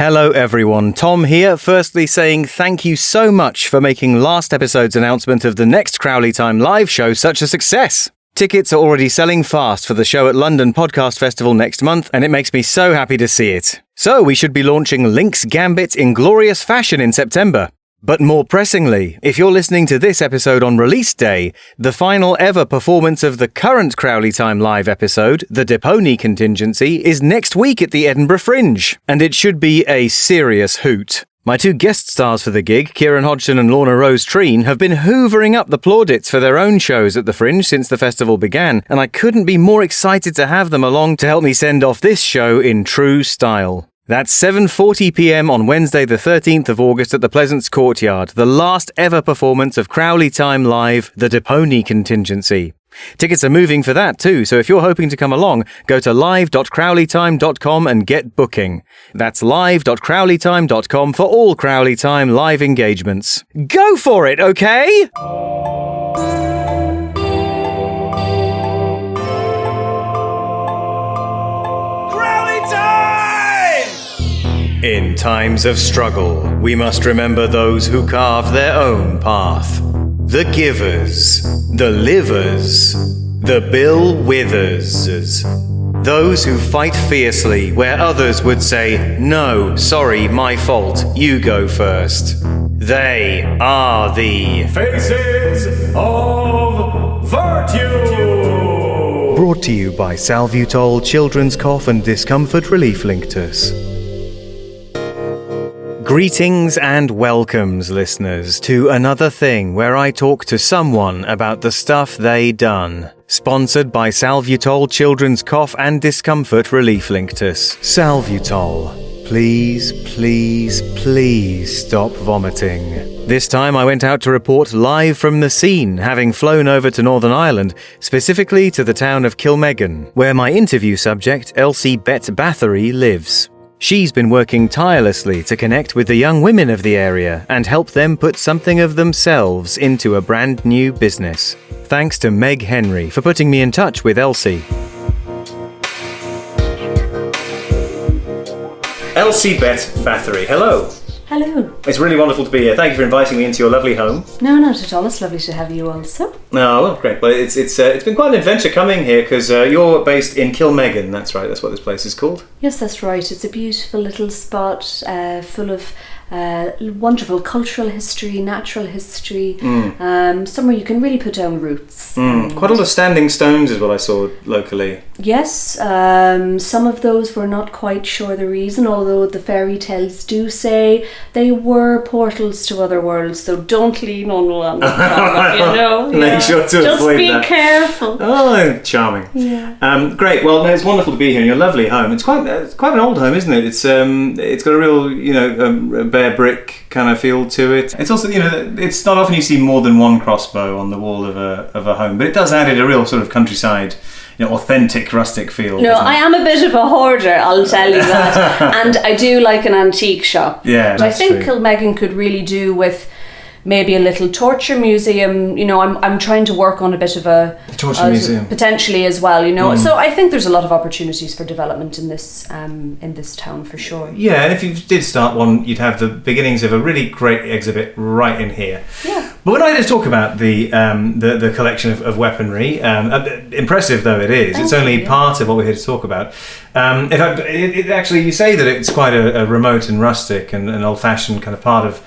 Hello everyone, Tom here, firstly saying thank you so much for making last episode's announcement of the next Crowley Time live show such a success. Tickets are already selling fast for the show at London Podcast Festival next month, and it makes me so happy to see it. So we should be launching Link's Gambit in glorious fashion in September. But more pressingly, if you're listening to this episode on release day, the final ever performance of the current Crowley Time live episode, The Depony Contingency, is next week at the Edinburgh Fringe, and it should be a serious hoot. My two guest stars for the gig, Kieran Hodgson and Lorna Rose Treen, have been hoovering up the plaudits for their own shows at the Fringe since the festival began, and I couldn't be more excited to have them along to help me send off this show in true style. That's 7:40pm on Wednesday the 13th of August at the Pleasance Courtyard, the last ever performance of Crowley Time Live, The Depony Contingency. Tickets are moving for that too, so if you're hoping to come along, go to live.crowleytime.com and get booking. That's live.crowleytime.com for all Crowley Time live engagements. Go for it, okay? In times of struggle, we must remember those who carve their own path. The givers, the livers, the Bill Withers. Those who fight fiercely where others would say, "No, sorry, my fault, you go first." They are the Faces of Virtue. Brought to you by Salvutol Children's Cough and Discomfort Relief Linctus. Greetings and welcomes, listeners, to another thing where I talk to someone about the stuff they done. Sponsored by Salvutol Children's Cough and Discomfort Relief Linctus. Salvutol. Please, please, please stop vomiting. This time I went out to report live from the scene, having flown over to Northern Ireland, specifically to the town of Kilmegan, where my interview subject, Elsie Bet Bathory, lives. She's been working tirelessly to connect with the young women of the area and help them put something of themselves into a brand new business. Thanks to Meg Henry for putting me in touch with Elsie. Elsie Bet Bathory, hello. Hello. It's really wonderful to be here. Thank you for inviting me into your lovely home. No, not at all. It's lovely to have you also. Oh, well, great. Well, it's been quite an adventure coming here because you're based in Kilmegan. That's right. That's what this place is called. Yes, that's right. It's a beautiful little spot full of wonderful cultural history, natural history, somewhere you can really put down roots. Quite a lot of standing stones is what I saw locally. Yes, some of those we're not quite sure the reason, although the fairy tales do say they were portals to other worlds, so don't lean on one, you know. Make sure to just avoid be that. Careful. Oh, charming. Yeah. Great. Well, no, it's wonderful to be here in your lovely home. It's quite an old home, isn't it? It's got a real, bare brick kind of feel to it. It's also, it's not often you see more than one crossbow on the wall of a home, but it does add a real sort of countryside, authentic rustic feel. No, I am a bit of a hoarder, I'll tell you that. And I do like an antique shop. Yeah, I think Kilmegan could really do with maybe a little torture museum. I'm trying to work on a bit of a torture museum potentially as well. So I think there's a lot of opportunities for development in this town for sure. Yeah, and if you did start one, you'd have the beginnings of a really great exhibit right in here. Yeah. But when I just talk about the collection of weaponry, impressive though it is, it's only part of what we're here to talk about. In fact, it actually, you say that it's quite a remote and rustic and an old-fashioned kind of part of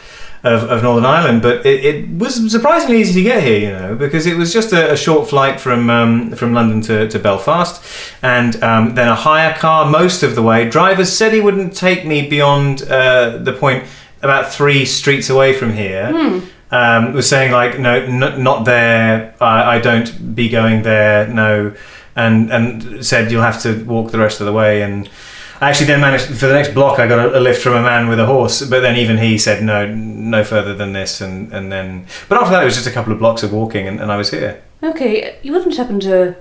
Northern Ireland, but it was surprisingly easy to get here, because it was just a short flight from London to Belfast, and then a hire car most of the way. Drivers said he wouldn't take me beyond the point about 3 streets away from here. Was saying no, not there. I don't be going there. No, and said you'll have to walk the rest of the way. And I actually then managed, for the next block, I got a lift from a man with a horse, but then even he said no further than this, and then. But after that, it was just a couple of blocks of walking, and I was here. Okay, you wouldn't happen to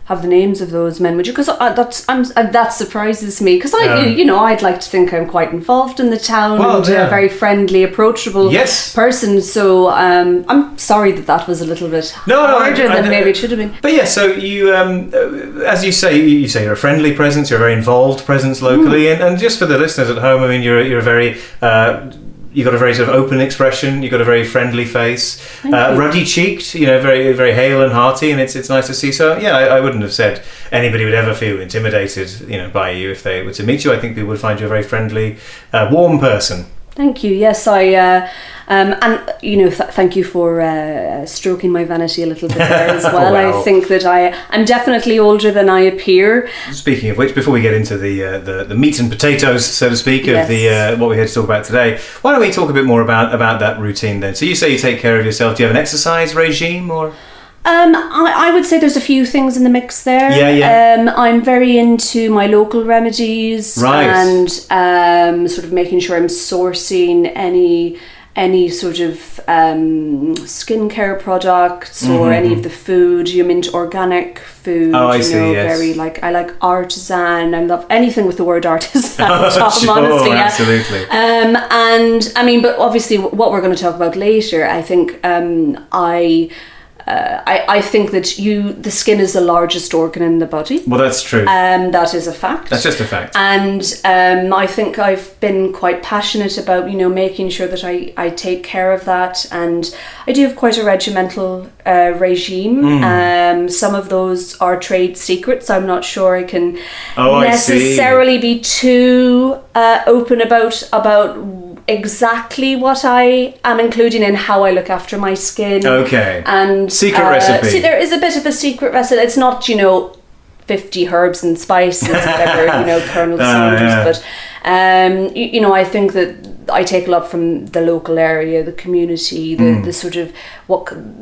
have the names of those men, would you? Because that surprises me. Because I'd like to think I'm quite involved in the town and a very friendly, approachable person. So I'm sorry that was a little bit harder than maybe it should have been. But yeah, so you, as you say you're a friendly presence. You're a very involved presence locally, and just for the listeners at home, I mean, you're a very. You've got a very sort of open expression. You've got a very friendly face, ruddy cheeked. Very very hale and hearty, and it's nice to see. So yeah, I wouldn't have said anybody would ever feel intimidated, by you if they were to meet you. I think people would find you a very friendly, warm person. Thank you. Yes, I thank you for stroking my vanity a little bit there as well. I think that I'm definitely older than I appear. Speaking of which, before we get into the meat and potatoes, so to speak, of the what we had to talk about today, why don't we talk a bit more about that routine then? So you say you take care of yourself. Do you have an exercise regime or? I would say there's a few things in the mix there. Yeah. I'm very into my local remedies, and sort of making sure I'm sourcing any sort of skincare products or any of the food. I'm into organic food. Oh, I see. Yes. Very I like artisan. I love anything with the word artisan at the top. Honestly, absolutely. And I mean, but obviously, what we're going to talk about later, I think I think that the skin is the largest organ in the body. Well, that's true. That is a fact. That's just a fact. And I think I've been quite passionate about, making sure that I take care of that. And I do have quite a regimental regime. Some of those are trade secrets. I'm not sure I can necessarily be too open about exactly what I am including in how I look after my skin. Okay. And secret recipe. See, there is a bit of a secret recipe. It's not, 50 herbs and spices, whatever, Colonel Sanders. But, I think that I take a lot from the local area, the community, the sort of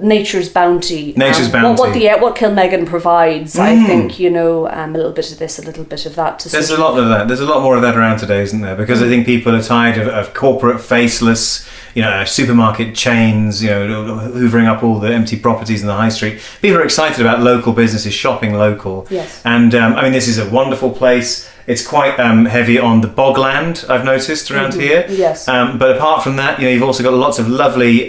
nature's bounty. What Kilmegan provides. I think, a little bit of this, a little bit of that. There's a lot of that. There's a lot more of that around today, isn't there? Because I think people are tired of corporate faceless, supermarket chains, hoovering up all the empty properties in the high street. People are excited about local businesses, shopping local. Yes. And this is a wonderful place. It's quite heavy on the bogland, I've noticed around here. Yes. But apart from that, you've also got lots of lovely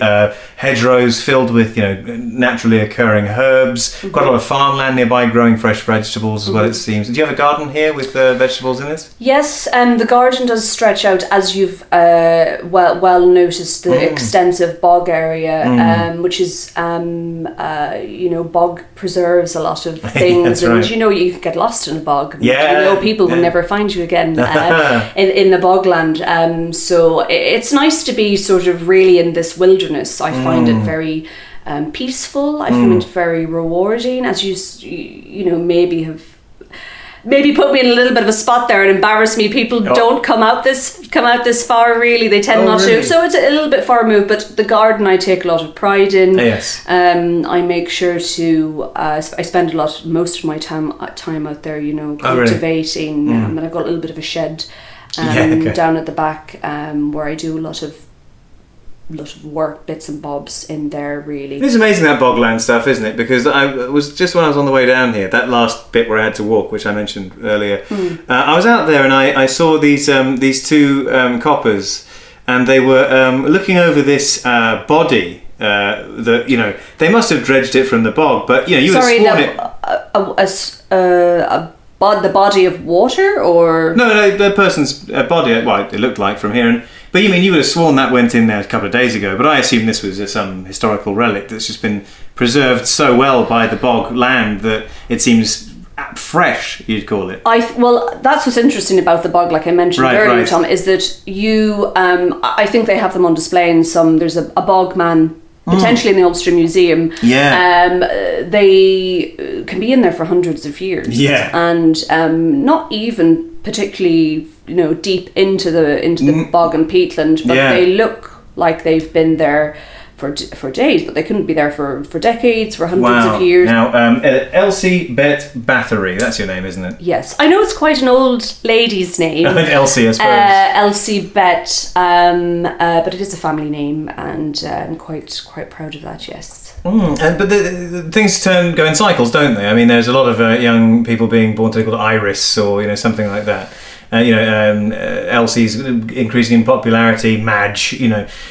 hedgerows filled with, naturally occurring herbs. Quite a lot of farmland nearby growing fresh vegetables as well, it seems. Do you have a garden here with vegetables in it? Yes, the garden does stretch out, as you've well noticed, the extensive bog area, which is, bog preserves a lot of things. That's and, right. You could get lost in a bog. Yeah. People will never find you again in the bogland. So it's nice to be sort of really in this wilderness. I find it very peaceful. I find it very rewarding. As you maybe put me in a little bit of a spot there and embarrass me. People don't come out this far, really. They tend not to. So it's a little bit far moved, but the garden I take a lot of pride in. Yes. I make sure to I spend most of my time out there, cultivating. And I've got a little bit of a shed down at the back where I do a lot of work, bits and bobs in there, really. It's amazing, that bogland stuff, isn't it? Because I was just, when I was on the way down here, that last bit where I had to walk, which I mentioned earlier, I was out there and I saw these two coppers, and they were looking over this body that they must have dredged it from the bog, but you would have sworn the body of water, or no, the person's body. Well, it looked like from here. But you would have sworn that went in there a couple of days ago. But I assume this was some historical relic that's just been preserved so well by the bog land that it seems fresh, you'd call it. Well, that's what's interesting about the bog, like I mentioned earlier, Tom, is that I think they have them on display in there's a bog man potentially in the Ulster Museum. Yeah. They can be in there for hundreds of years. Yeah. And not even particularly, deep into the bog and peatland, but they look like they've been there for days, but they couldn't be there for decades, for hundreds of years. Now, Elsie Bet Bathory, that's your name, isn't it? Yes, I know it's quite an old lady's name. Elsie, I suppose. Elsie Bet, but it is a family name, and I'm quite proud of that. Yes. But the things go in cycles, don't they? I mean, there's a lot of young people being born today called Iris, or something like that. Elsie's increasing in popularity. Madge,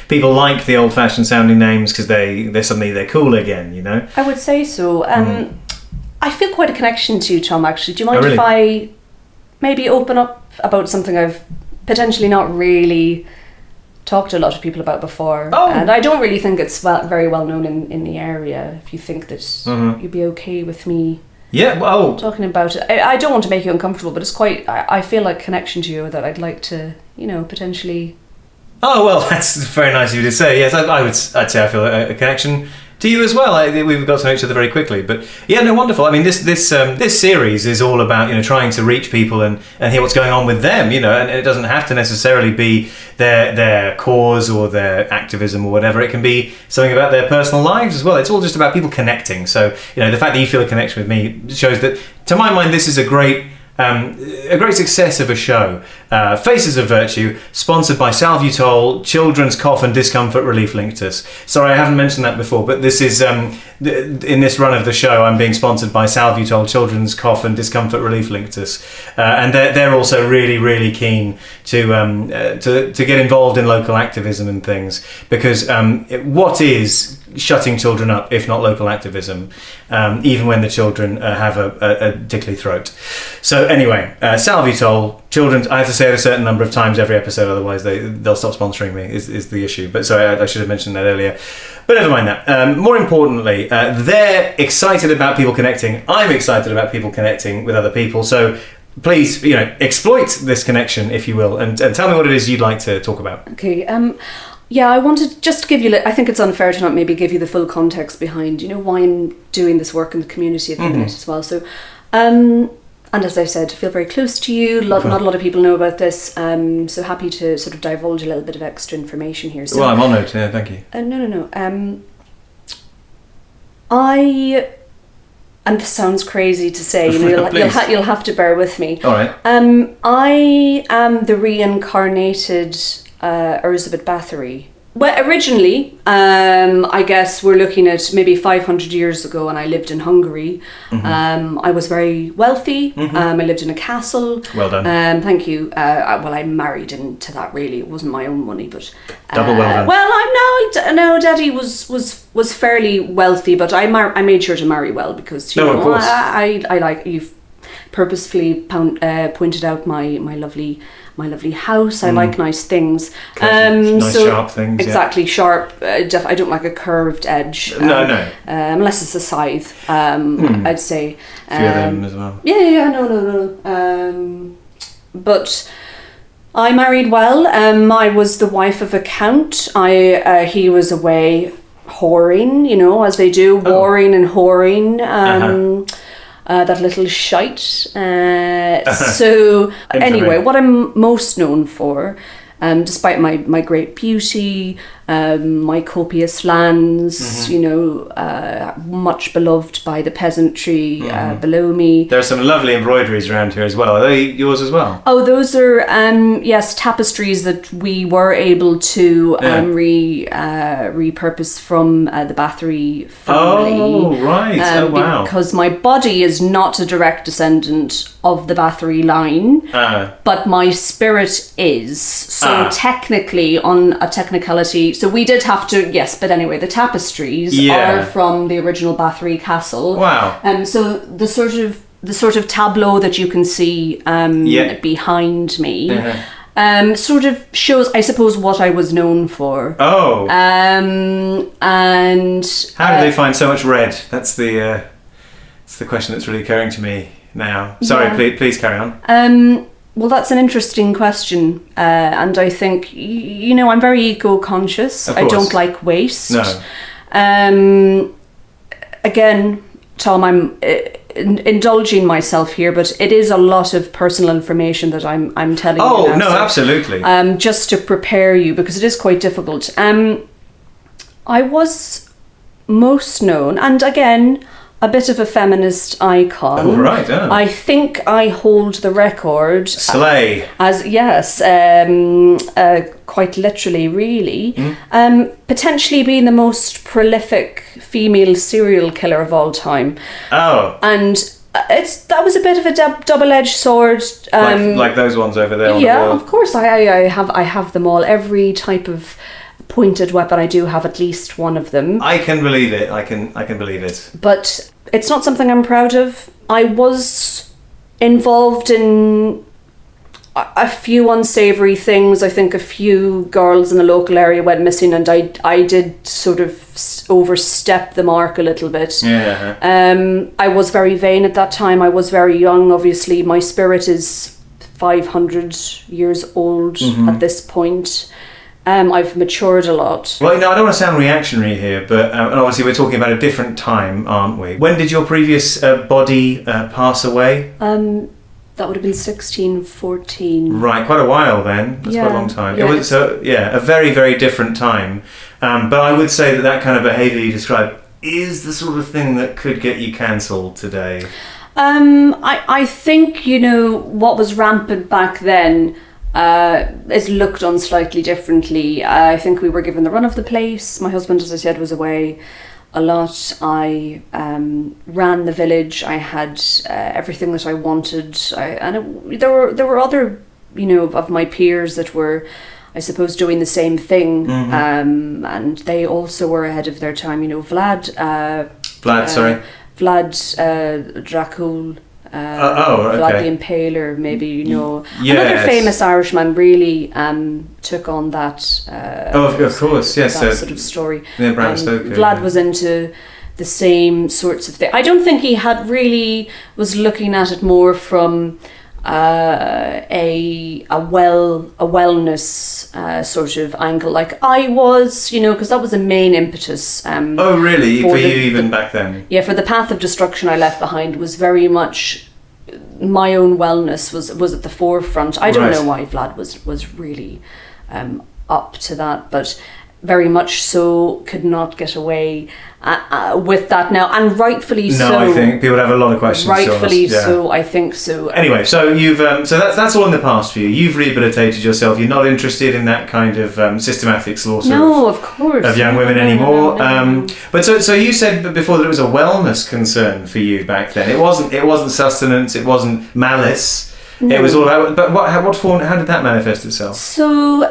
people like the old-fashioned sounding names because they're cool again. I would say so. I feel quite a connection to you, Tom. Actually, do you mind really? if I maybe open up about something I've potentially not really talked to a lot of people about before, and I don't really think it's very well known in the area. If you think that you'd be okay with me. Yeah, well, talking about it. I don't want to make you uncomfortable, but it's quite. I feel like a connection to you that I'd like to, potentially. Oh well, that's very nice of you to say. Yes, I'd say I feel a connection to you as well. We've got to know each other very quickly, but yeah, no, wonderful. I mean, this series is all about trying to reach people and hear what's going on with them. And it doesn't have to necessarily be their cause or their activism or whatever. It can be something about their personal lives as well. It's all just about people connecting. So the fact that you feel a connection with me shows that, to my mind, this is a great success of a show. Faces of Virtue, sponsored by Salvutol, Children's Cough and Discomfort Relief Linctus. Sorry, I haven't mentioned that before, but this is in this run of the show, I'm being sponsored by Salvutol, Children's Cough and Discomfort Relief Linctus, and they're also really, really keen to get involved in local activism and things, because what is shutting children up if not local activism, even when the children have a tickly throat? So anyway, Salvutol, children, I have to say it a certain number of times every episode, otherwise they'll stop sponsoring me, is the issue. But sorry, I should have mentioned that earlier. But never mind that. More importantly, they're excited about people connecting. I'm excited about people connecting with other people. So please, exploit this connection, if you will, and tell me what it is you'd like to talk about. Okay. Yeah, I wanted just to give you, I think it's unfair to not maybe give you the full context behind, why I'm doing this work in the community at the minute as well. So, and as I said, I feel very close to you. Not a lot of people know about this, so happy to sort of divulge a little bit of extra information here. So, well, I'm honoured, yeah, thank you. No. And this sounds crazy to say, you'll have to bear with me. All right. I am the reincarnated Elizabeth Bathory. Well, originally, I guess we're looking at maybe 500 years ago, and I lived in Hungary. I was very wealthy. I lived in a castle. Well done. Thank you. I married into that, really. It wasn't my own money, but... Double well done. Well, no, Daddy was fairly wealthy, but I made sure to marry well, because, of course. I like... You've purposefully pointed out my lovely house. I like nice things. Sharp things. Exactly, sharp. I don't like a curved edge. No. Unless it's a scythe, I'd say. A few of them as well. Yeah, no. But I married well. I was the wife of a count. He was away whoring, as they do, warring and whoring. That little shite. So anyway, what I'm most known for, despite my great beauty, my copious lands, much beloved by the peasantry below me. There are some lovely embroideries around here as well. Are they yours as well? Oh, those are yes, tapestries that we were able to repurpose from the Bathory family. Oh, right. Wow. Because my body is not a direct descendant of the Bathory line, but my spirit is. So technically, on a technicality, so we did have to, yes, but anyway, the tapestries are from the original Bathory castle. Wow. So the sort of tableau that you can see behind me sort of shows, I suppose, what I was known for. Oh. And how did they find so much red? That's the question that's really occurring to me now. Sorry, please carry on. Well, that's an interesting question, and I think, I'm very eco-conscious. I don't like waste. No. Again, Tom, I'm indulging myself here, but it is a lot of personal information that I'm telling you now. Oh, no, absolutely. Just to prepare you, because it is quite difficult. I was most known, and again, a bit of a feminist icon. Oh, right, yeah. I think I hold the record. Slay. Quite literally, really. Mm. Potentially being the most prolific female serial killer of all time. Oh. And that was a bit of a double-edged sword. Like those ones over there on the wall. Of course. I have them all. Every type of pointed weapon, I do have at least one of them. I can believe it. I can believe it. But it's not something I'm proud of. I was involved in a few unsavoury things. I think a few girls in the local area went missing, and I did sort of overstep the mark a little bit. Yeah. I was very vain at that time. I was very young. Obviously, my spirit is 500 years old at this point. I've matured a lot. Well, I don't want to sound reactionary here, but and obviously we're talking about a different time, aren't we? When did your previous body pass away? That would have been 1614. Right, quite a while then. That's quite a long time. Yeah. It was a very, very different time. But I would say that kind of behaviour you described is the sort of thing that could get you cancelled today. I think, what was rampant back then is looked on slightly differently. I think we were given the run of the place. My husband, as I said, was away a lot. I ran the village. I had everything that I wanted. There were other, of my peers that were, I suppose, doing the same thing. And they also were ahead of their time. Vlad Dracul. Vlad the Impaler, maybe, Another famous Irishman really took on that. Of course, yes. That sort of story. Yeah, Bram Stoker. Vlad was into the same sorts of things. I don't think he was looking at it more from a wellness sort of angle, like I was, because that was the main impetus. Oh, really? For you even back then? Yeah, for the path of destruction I left behind was very much my own wellness was at the forefront. I don't know why Vlad was really up to that, but very much so could not get away with that now, and rightfully so. No, I think people have a lot of questions. Rightfully so, I think so. Anyway, so you've so that's all in the past for you. You've rehabilitated yourself. You're not interested in that kind of systematic slaughter. Of course, of young women anymore. No. But so you said before that it was a wellness concern for you back then. It wasn't sustenance. It wasn't malice. No. It was all about. But what form? How did that manifest itself? So.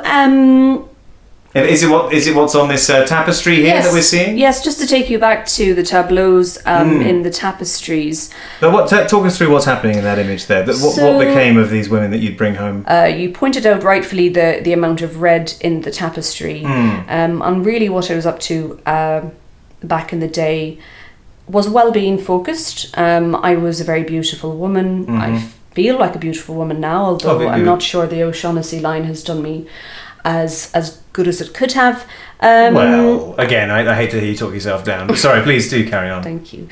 Is it what's on this tapestry here that we're seeing? Yes, just to take you back to the tableaus in the tapestries. But talk us through what's happening in that image there. What became of these women that you'd bring home? You pointed out rightfully the amount of red in the tapestry. And really what I was up to back in the day was well-being focused. I was a very beautiful woman. I feel like a beautiful woman now, although I'm not sure the O'Shaughnessy line has done me as good as it could have. Well, again, I hate to hear you talk yourself down, but sorry, please do carry on. Thank you.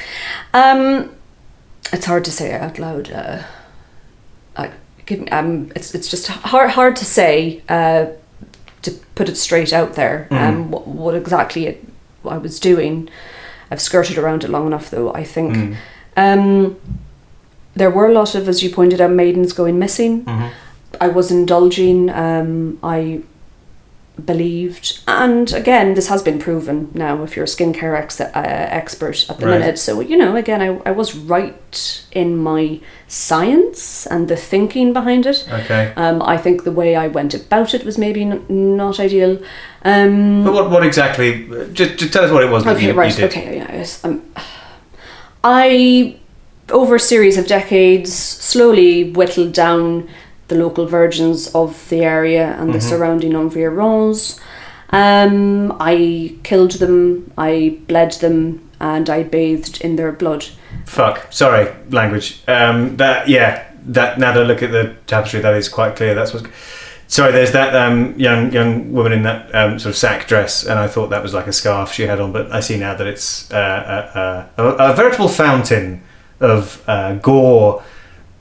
It's hard to say out loud. It's just hard to say, to put it straight out there. What exactly I was doing. I've skirted around it long enough, though, I think. There were a lot of, as you pointed out, maidens going missing. I was indulging. I believed, and again, this has been proven now if you're a skincare expert at the minute, so again, I was right in my science and the thinking behind it. I think the way I went about it was maybe not ideal. But what exactly, just tell us what it was that you did. I, over a series of decades, slowly whittled down the local virgins of the area and the surrounding environs. I killed them, I bled them, and I bathed in their blood. Sorry, language. Now that I look at the tapestry, that is quite clear. That's what. Sorry, there's that young woman in that sort of sack dress, and I thought that was like a scarf she had on, but I see now that it's a veritable fountain of gore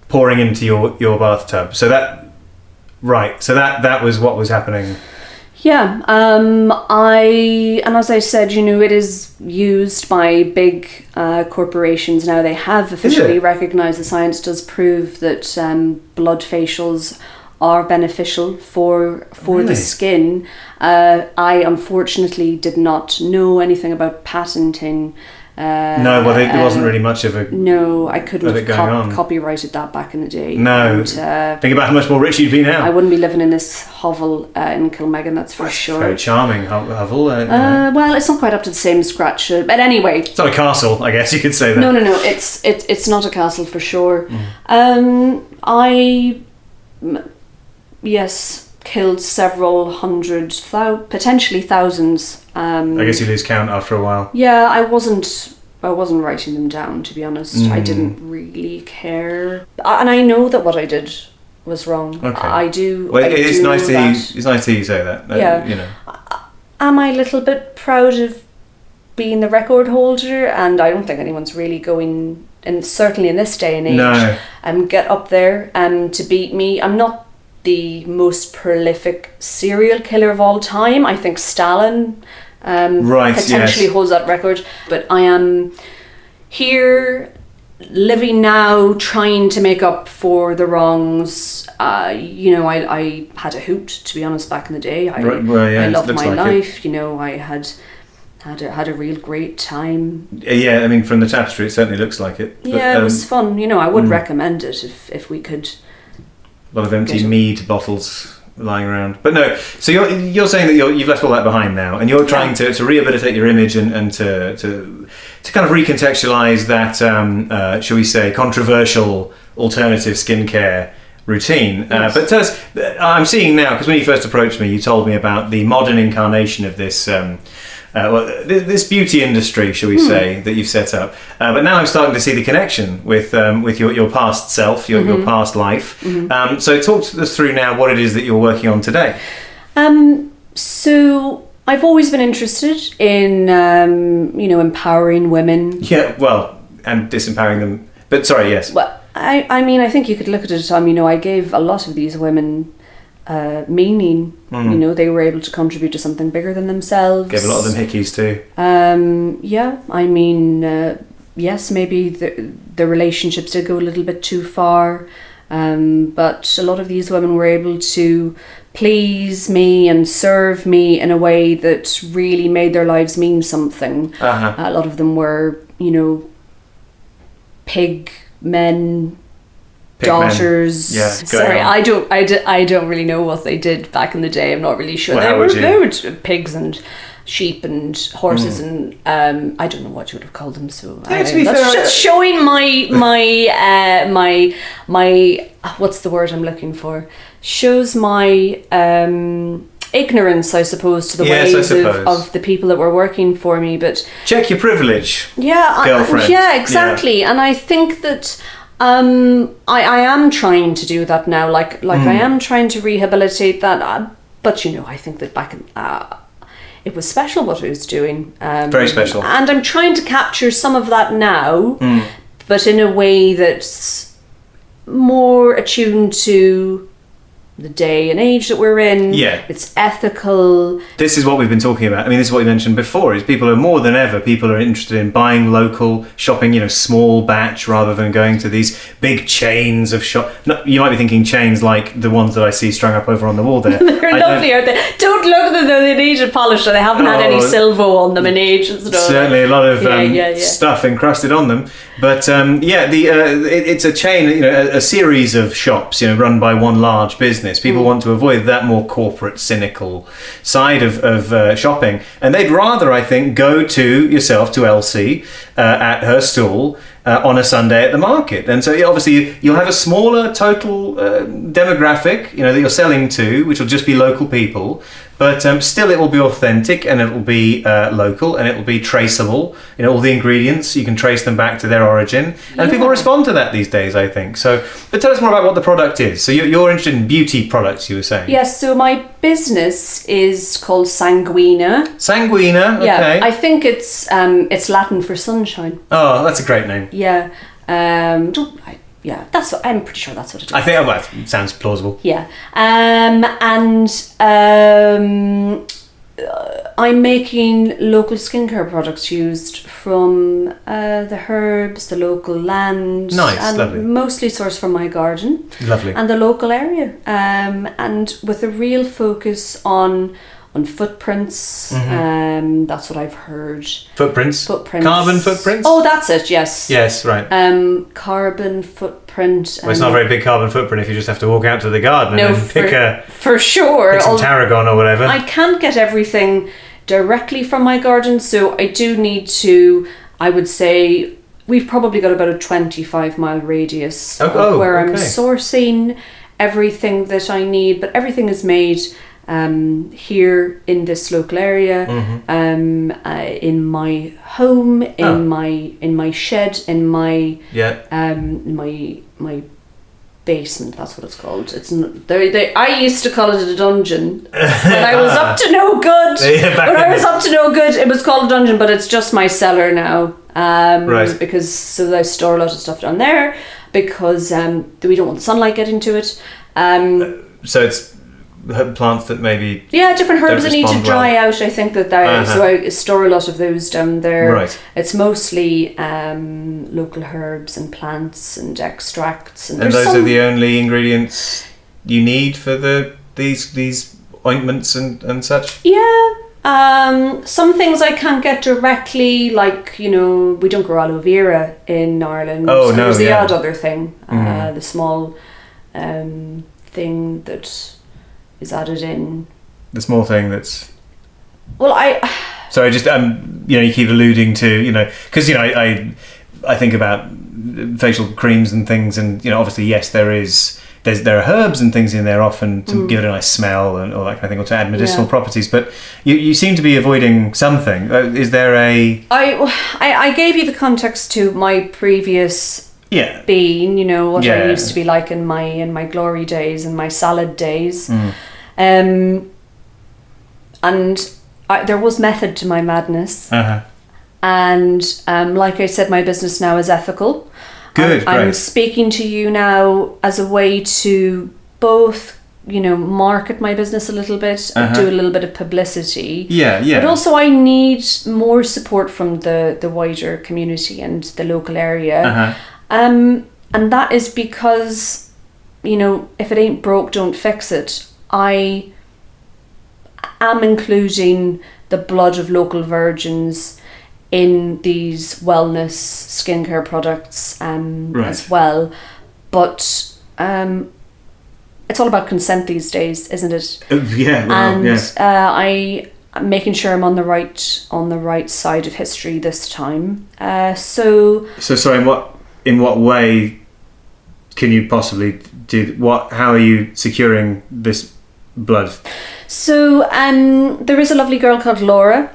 pouring into your bathtub. So that was what was happening. Yeah, and as I said, it is used by big corporations now. They have officially recognised the science does prove that blood facials are beneficial for the skin. I unfortunately did not know anything about patenting. No, well, there wasn't really much of a... No, I couldn't have copyrighted that back in the day. No. And, think about how much more rich you'd be now. I wouldn't be living in this hovel in Kilmegan, that's for sure. Very charming hovel. Well, it's not quite up to the same scratch. But anyway... It's not a castle, I guess you could say that. No. It's not a castle for sure. Yes, killed several hundred, potentially thousands. I guess you lose count after a while. Yeah, I wasn't writing them down, to be honest. I didn't really care, and I know that what I did was wrong. Okay. I do. Well, it's nice to hear. That. It's nice to hear you say that. Yeah. Am I a little bit proud of being the record holder? And I don't think anyone's really going, and certainly in this day and age, get up there to beat me. I'm not the most prolific serial killer of all time. I think Stalin potentially holds that record, but I am here living now trying to make up for the wrongs. I had a hoot, to be honest, back in the day. I loved my life. I had a real great time. Yeah, I mean, from the tapestry it certainly looks like it. But, it was fun. I would recommend it if we could. A lot of empty mead bottles lying around. But no, so you're saying that you've left all that behind now, and you're trying to rehabilitate your image and to kind of recontextualise that, shall we say, controversial alternative skincare routine. Yes. But tell us, I'm seeing now, because when you first approached me, you told me about the modern incarnation of this this beauty industry, shall we say, that you've set up. But now I'm starting to see the connection with your past self, your past life. So talk us through now what it is that you're working on today. So I've always been interested in, empowering women. Yeah, well, and disempowering them. But sorry, yes. Well, I mean, I think you could look at it. I gave a lot of these women meaning. They were able to contribute to something bigger than themselves. Gave a lot of them hickeys too. Yes, maybe the relationships did go a little bit too far, but a lot of these women were able to please me and serve me in a way that really made their lives mean something. A lot of them were, pig men, daughters. Yeah, sorry, I don't really know what they did back in the day. I'm not really sure. Well, they were pigs and sheep and horses and I don't know what you would have called them. So to be that's fair, just showing my what's the word I'm looking for? Shows my ignorance, I suppose, to the ways of the people that were working for me. But check your privilege. Yeah, girlfriend. Yeah, exactly. Yeah. And I think that I am trying to do that now. Like I am trying to rehabilitate that. But I think that back in it was special what I was doing. Very special. And I'm trying to capture some of that now, but in a way that's more attuned to the day and age that we're in. Yeah. It's ethical. This is what we've been talking about. I mean, this is what you mentioned before, is people are more than ever, people are interested in buying local, shopping, small batch rather than going to these big chains of shop. No, you might be thinking chains like the ones that I see strung up over on the wall there. They're lovely, aren't they? Don't look at them though, they need a polish, or they haven't had any silvo on them in ages. Certainly a lot of stuff encrusted on them. But it's a chain, a series of shops, run by one large business. People want to avoid that more corporate, cynical side of shopping. And they'd rather, I think, go to Elsie at her stall on a Sunday at the market. And so obviously you'll have a smaller total demographic, that you're selling to, which will just be local people. But still it will be authentic, and it will be local, and it will be traceable. All the ingredients, you can trace them back to their origin. And people respond to that these days, I think. So, but tell us more about what the product is. So you're interested in beauty products, you were saying? Yes, so my business is called Sanguina. Sanguina, okay. Yeah, I think it's Latin for sunshine. Oh, that's a great name. Yeah. Yeah, I'm pretty sure that's what it is. I think it sounds plausible. Yeah. I'm making local skincare products used from the herbs, the local land. Nice, and lovely. Mostly sourced from my garden. Lovely. And the local area. And with a real focus on footprints. That's what I've heard. Footprints? Carbon footprints? Oh, that's it, yes. Yes, right. Carbon footprint. Well, it's not a very big carbon footprint if you just have to walk out to the garden and then for sure. pick some tarragon or whatever. I can't get everything directly from my garden, so I do need to, I would say, we've probably got about a 25-mile radius where I'm sourcing everything that I need, but everything is made here in this local area, in my home, in my shed, in my my basement. That's what it's called. It's I used to call it a dungeon when I was up to no good. It was called a dungeon, but it's just my cellar now. Right. Because I store a lot of stuff down there because we don't want the sunlight getting to it. So it's plants that maybe different herbs that need to dry out. I think that so I store a lot of those down there. Right. It's mostly local herbs and plants and extracts, and those are the only ingredients you need for these ointments and such. Some things I can't get directly, like we don't grow aloe vera in Ireland. Oh, so no, there's the odd other thing, the small thing that is added in. The small thing that's... Well, So I just, you keep alluding to, because, I think about facial creams and things, and, obviously, yes, there are herbs and things in there often to give it a nice smell and all that kind of thing, or to add medicinal properties, but you seem to be avoiding something. Is there a... I gave you the context to my previous... being, what I used to be like in my glory days and my salad days. And there was method to my madness. And like I said, my business now is ethical. Good, I'm speaking to you now as a way to both, market my business a little bit, do a little bit of publicity. But also I need more support from the wider community and the local area. And that is because, if it ain't broke, don't fix it. I am including the blood of local virgins in these wellness skincare products as well. But it's all about consent these days, isn't it? I'm making sure I'm on the right side of history this time. So sorry, in what way can you possibly do how are you securing this blood? So there is a lovely girl called Laura.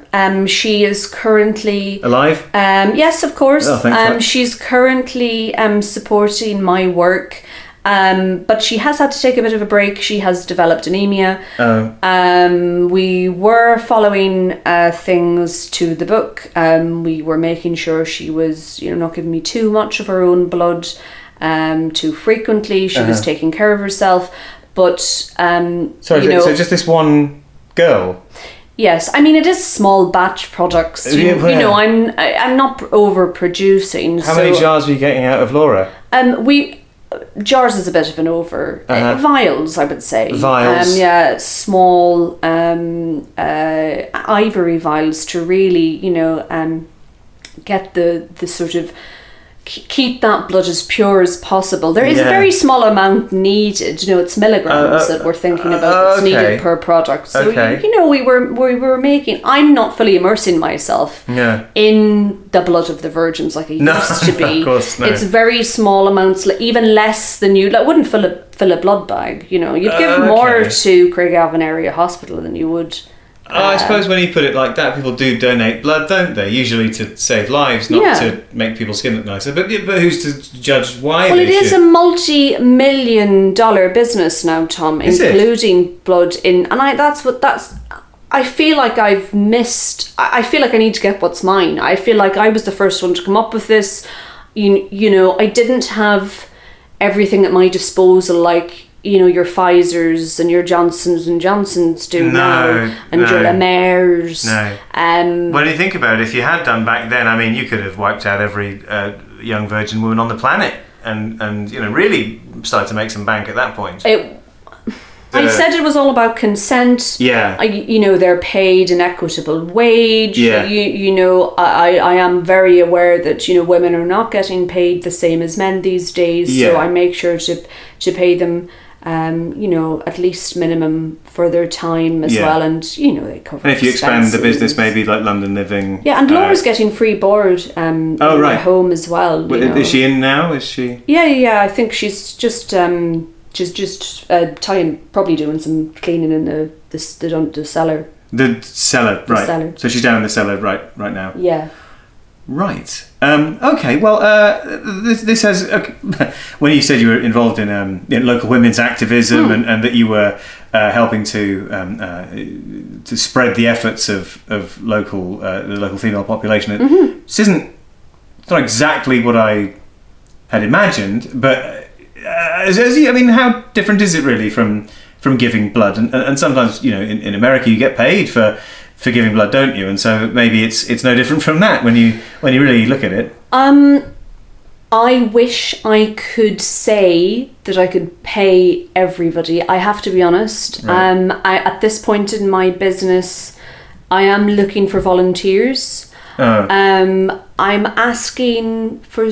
She is currently alive. Yes, of course. Oh, thanks. She's currently supporting my work. But she has had to take a bit of a break. She has developed anemia. We were following things to the book. We were making sure she was, not giving me too much of her own blood too frequently. She was taking care of herself. But sorry, so just this one girl. Yes, I mean it is small batch products. I'm not overproducing. How many jars are you getting out of Laura? Jars is a bit of an over. Vials, I would say. Vials. Small ivory vials to really, get the sort of keep that blood as pure as possible. There is a very small amount needed. It's milligrams that we're thinking about that's needed per product. So we were making. I'm not fully immersing myself in the blood of the virgins like I used to be. Of course, no. It's very small amounts, even less than you. Like, wouldn't fill a blood bag. You'd give more to Craigavon Area Hospital than you would. I suppose when you put it like that, people do donate blood, don't they? Usually to save lives, not to make people's skin look nicer. But who's to judge why? Well, it is a multi-million-dollar business now, Tom, including blood in, and I feel like I've missed. I feel like I need to get what's mine. I feel like I was the first one to come up with this. I didn't have everything at my disposal, like, you know, your Pfizers and your Johnsons and Johnsons do now, and your La Mers. No. When you think about it, if you had done back then, I mean, you could have wiped out every young virgin woman on the planet, and you know, really started to make some bank at that point. I said it was all about consent. Yeah. You know, they're paid an equitable wage. Yeah. You know, I am very aware that, you know, women are not getting paid the same as men these days. Yeah. So I make sure to pay them, you know, at least minimum for their time as well. And, you know, they cover And if you expand the expenses. business, maybe like London Living. Yeah, and Laura's getting free board in right. her home as well. You know. Is she in now? Is she? Yeah. I think she's just probably doing some cleaning in the cellar. The cellar, right. Cellar. So she's down in the cellar right now. Yeah. Right. Okay. Well, this has. When you said you were involved in local women's activism and that you were helping to spread the efforts of the local female population, this isn't. It's not exactly what I had imagined, but I mean, how different is it really from giving blood? And sometimes, you know, in America you get paid for giving blood, don't you? And so maybe it's no different from that when you really look at it. I wish I could say that I could pay everybody. I have to be honest. Right. At this point in my business, I am looking for volunteers. I'm asking for,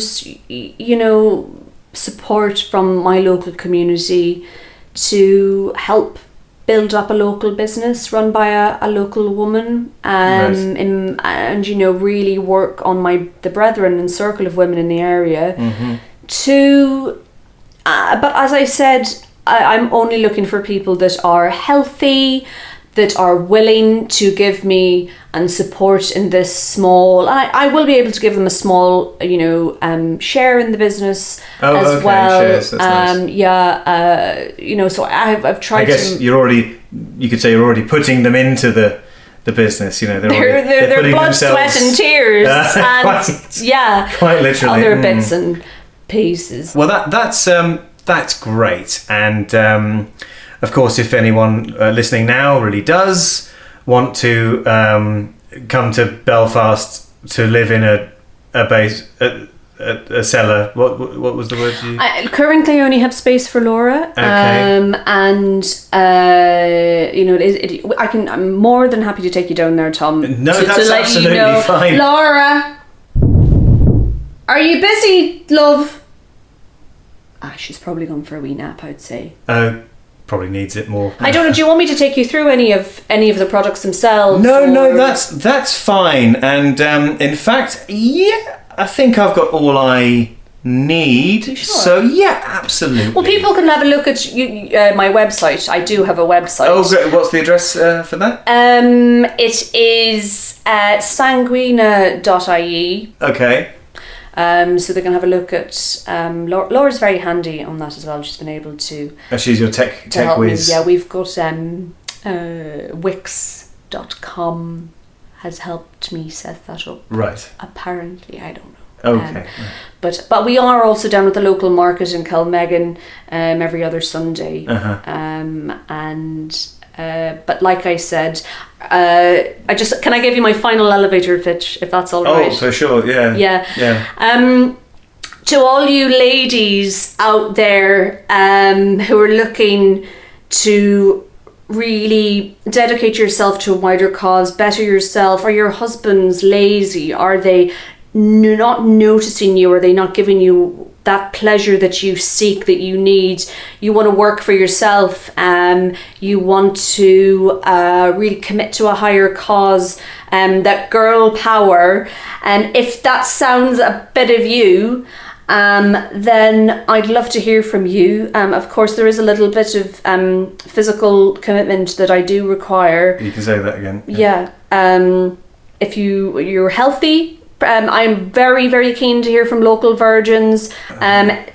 you know, support from my local community to help build up a local business run by a local woman, and you know, really work on the brethren and circle of women in the area. But as I said, I'm only looking for people that are healthy, that are willing to give me and support in this small. I will be able to give them a small, you know, share in the business as well. Shares, that's nice. You know, so I've tried. I guess you could say you're already putting them into the business. You know, they're blood, themselves, sweat, and tears, and quite literally other bits and pieces. Well, that's great, and. Of course, if anyone listening now really does want to come to Belfast to live in a cellar, what was the word you? Currently, I only have space for Laura. Okay. And you know, I'm more than happy to take you down there, Tom. No, that's absolutely fine. Laura, are you busy, love? She's probably gone for a wee nap, I'd say. Probably needs it more. I don't know. Do you want me to take you through any of the products themselves? No, that's fine. And in fact, yeah, I think I've got all I need. Sure? So yeah, absolutely. Well, people can have a look at my website. I do have a website. Oh, great. What's the address for that? It is sanguina.ie. Okay. So they can have a look at. Laura's very handy on that as well. She's been able to. She's your tech whiz. Yeah, we've got Wix.com has helped me set that up. Right. Apparently, I don't know. Okay. But we are also down at the local market in Kelmegan every other Sunday. But like I said, can I give you my final elevator pitch, if that's all right? Oh, for sure, yeah. Yeah. To all you ladies out there who are looking to really dedicate yourself to a wider cause, better yourself, are your husbands lazy? Are they not noticing you? Are they not giving you that pleasure that you seek, that you need? You want to work for yourself, you want to really commit to a higher cause, that girl power, and if that sounds a bit of you, then I'd love to hear from you. Of course, there is a little bit of physical commitment that I do require. You can say that again. Yeah. If you're healthy, I'm very, very keen to hear from local virgins.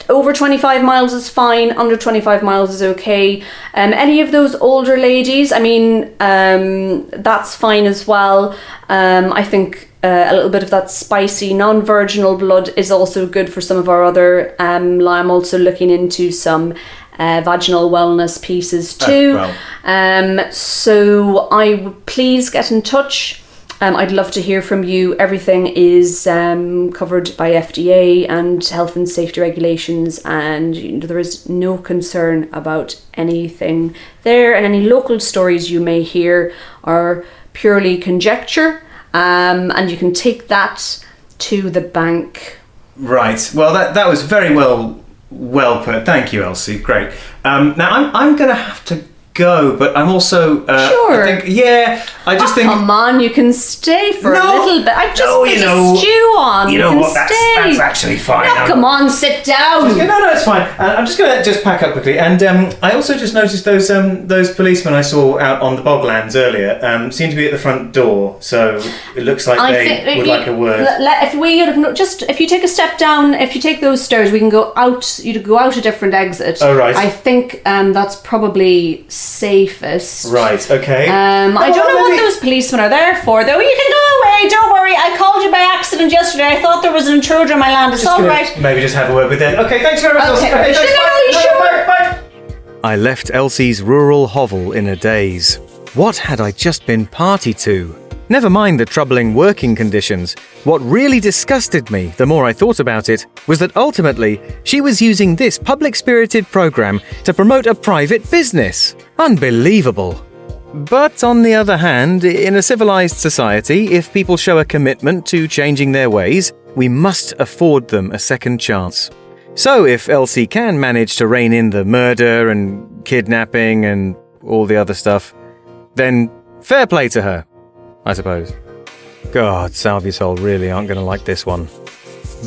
Over 25 miles is fine, under 25 miles is okay. Any of those older ladies, I mean, that's fine as well. I think a little bit of that spicy non-virginal blood is also good for some of our other, I'm also looking into some vaginal wellness pieces too. So I would please get in touch. I'd love to hear from you. Everything is covered by FDA and health and safety regulations, and there is no concern about anything there, and any local stories you may hear are purely conjecture, and you can take that to the bank. Right. Well, that was very well put. Thank you, Elsie. Great. Now I'm going to have to go, but I'm also sure. I just think, come on, you can stay for a little bit. I just put a stew on. You know what? That's actually fine. No, come on, sit down. No, it's fine. I'm just going to pack up quickly. And I also just noticed those policemen I saw out on the boglands earlier seem to be at the front door. So it looks like they would like a word. If you take a step down, if you take those stairs, we can go out. You'd go out a different exit. Oh right. I think that's probably safest. Right. Okay. I don't know what those policemen are there for, though. You can go away. Don't worry. I called you by accident yesterday. I thought there was an intruder in my land. It's all right. Maybe just have a word with them. Okay. Thanks very much. Okay. Bye. I left Elsie's rural hovel in a daze. What had I just been party to? Never mind the troubling working conditions. What really disgusted me, the more I thought about it, was that ultimately she was using this public-spirited program to promote a private business. Unbelievable. But on the other hand, in a civilized society, if people show a commitment to changing their ways, we must afford them a second chance. So if Elsie can manage to rein in the murder and kidnapping and all the other stuff, then fair play to her, I suppose. God, Salvusol really aren't going to like this one.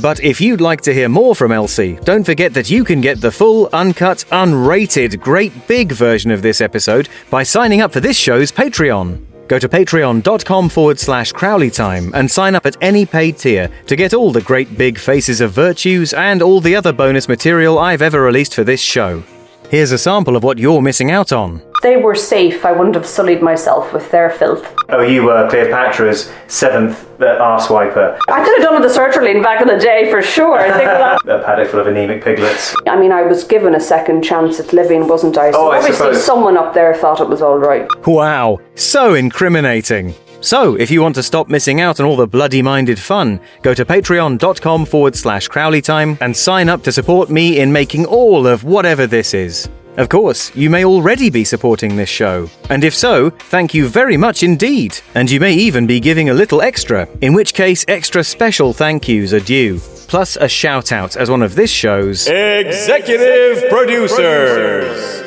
But if you'd like to hear more from Elsie, don't forget that you can get the full, uncut, unrated, great big version of this episode by signing up for this show's Patreon. Go to patreon.com/CrowleyTime and sign up at any paid tier to get all the great big Faces of Virtues and all the other bonus material I've ever released for this show. Here's a sample of what you're missing out on. They were safe. I wouldn't have sullied myself with their filth. Oh, you were Cleopatra's seventh arsewiper. I could have done with the sertraline back in the day for sure. I think a paddock full of anemic piglets. I mean, I was given a second chance at living, wasn't I? So obviously someone up there thought it was all right. Wow, so incriminating. So, if you want to stop missing out on all the bloody-minded fun, go to patreon.com/CrowleyTime and sign up to support me in making all of whatever this is. Of course, you may already be supporting this show. And if so, thank you very much indeed. And you may even be giving a little extra, in which case extra special thank yous are due. Plus a shout-out as one of this show's executive producers.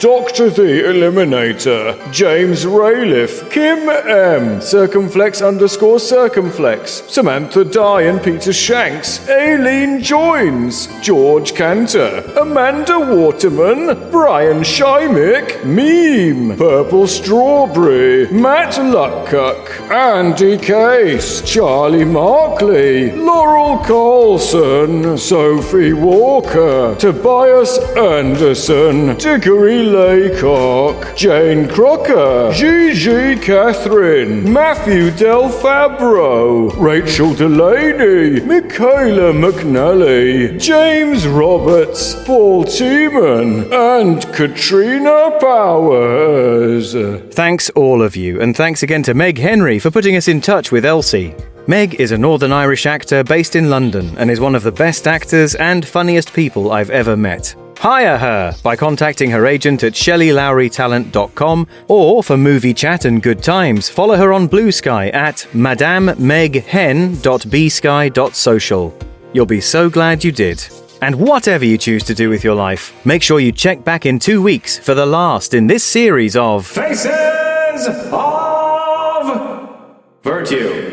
Dr. the Eliminator, James Rayliff, Kim M, Circumflex_Circumflex, Samantha Dye and Peter Shanks, Aileen Joins, George Cantor, Amanda Waterman, Brian Shymick, Meme, Purple Strawberry, Matt Luckock, Andy Case, Charlie Markley, Laurel Carlson, Sophie Walker, Tobias Anderson, Diggory Laycock, Jane Crocker, Gigi Catherine, Matthew Del Fabro, Rachel Delaney, Michaela McNally, James Roberts, Paul Tiemann, and Katrina Powers. Thanks all of you, and thanks again to Meg Henry for putting us in touch with Elsie. Meg is a Northern Irish actor based in London and is one of the best actors and funniest people I've ever met. Hire her by contacting her agent at shelleylowrytalent.com, or for movie chat and good times, follow her on Blue Sky at madamemeghen.bsky.social. You'll be so glad you did. And whatever you choose to do with your life, make sure you check back in 2 weeks for the last in this series of Faces of Virtue.